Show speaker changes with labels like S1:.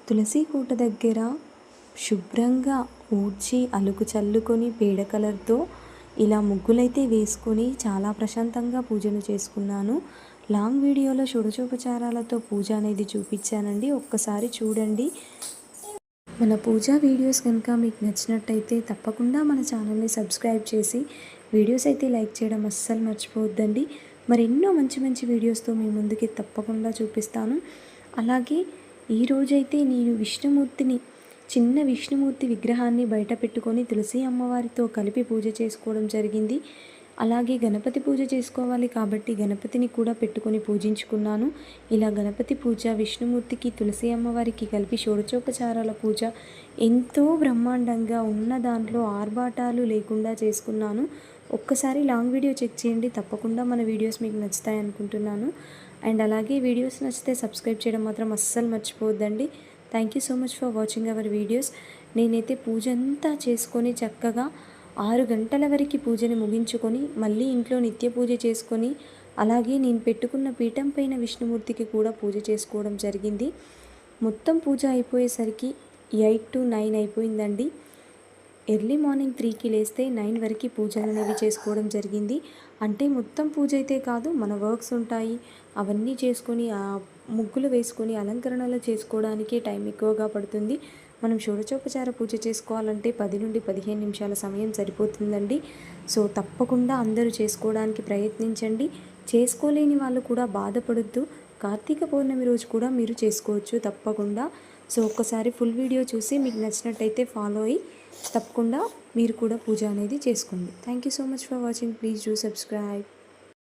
S1: తులసి కోట దగ్గర శుభ్రంగా ఊడ్చి అలుకు చల్లుకొని పేడ కలర్తో ఇలా ముగ్గులైతే వేసుకొని చాలా ప్రశాంతంగా పూజను చేసుకున్నాను. లాంగ్ వీడియోలో షోడశోపచారాలతో పూజ అనేది చూపించానండి, ఒక్కసారి చూడండి. మన పూజా వీడియోస్ కనుక మీకు నచ్చినట్టయితే తప్పకుండా మన ఛానల్ని సబ్స్క్రైబ్ చేసి వీడియోస్ అయితే లైక్ చేయడం అస్సలు మర్చిపోవద్దండి. మరెన్నో మంచి మంచి వీడియోస్తో మీ ముందుకి తప్పకుండా చూపిస్తాను. అలాగే ఈరోజైతే నేను చిన్న విష్ణుమూర్తి విగ్రహాన్ని బయట పెట్టుకొని తులసి అమ్మవారితో కలిపి పూజ చేసుకోవడం జరిగింది. అలాగే గణపతి పూజ చేసుకోవాలి కాబట్టి గణపతిని కూడా పెట్టుకొని పూజించుకున్నాను. ఇలా గణపతి పూజ, విష్ణుమూర్తికి, తులసి అమ్మవారికి కలిపి షోడశోపచారాల పూజ ఎంతో బ్రహ్మాండంగా ఉన్న దాంట్లో ఆర్భాటాలు లేకుండా చేసుకున్నాను. ఒక్కసారి లాంగ్ వీడియో చెక్ చేయండి, తప్పకుండా మన వీడియోస్ మీకు నచ్చుతాయి అనుకుంటున్నాను. అండ్ అలాగే వీడియోస్ నచ్చితే సబ్స్క్రైబ్ చేయడం మాత్రం అస్సలు మర్చిపోవద్దండి. Thank you so much for watching our videos. నేనైతే పూజ అంతా చేసుకొని చక్కగా 6 గంటల వరకు పూజని ముగించుకొని మళ్ళీ ఇంట్లో నిత్య పూజ చేసుకొని అలాగే నేను పెట్టుకున్న పీఠం పైన విష్ణుమూర్తికి కూడా పూజ చేసుకోవడం జరిగింది. మొత్తం పూజ అయిపోయేసరికి 8 to 9 అయిపోయిందండి. ఎర్లీ మార్నింగ్ 3కి లేస్తే 9 వరకు పూజలు అనేవి చేసుకోవడం జరిగింది. అంటే మొత్తం పూజ అయితే కాదు, మన వర్క్స్ ఉంటాయి, అవన్నీ చేసుకొని ముగ్గులు వేసుకొని అలంకరణలు చేసుకోవడానికి టైం ఎక్కువగా పడుతుంది. మనం షోడశోపచార పూజ చేసుకోవాలంటే 10 నుండి 15 నిమిషాల సమయం సరిపోతుందండి. సో తప్పకుండా అందరూ చేసుకోవడానికి ప్రయత్నించండి. చేసుకోలేని వాళ్ళు కూడా బాధపడొద్దు. కార్తీక పౌర్ణమి రోజు కూడా మీరు చేసుకోవచ్చు తప్పకుండా. సో ఒక్కసారి ఫుల్ వీడియో చూసి మీకు నచ్చినట్టయితే ఫాలో అయ్యి తప్పకుండా మీరు కూడా పూజ అనేది చేసుకోండి. Thank you so much for watching. Please do subscribe.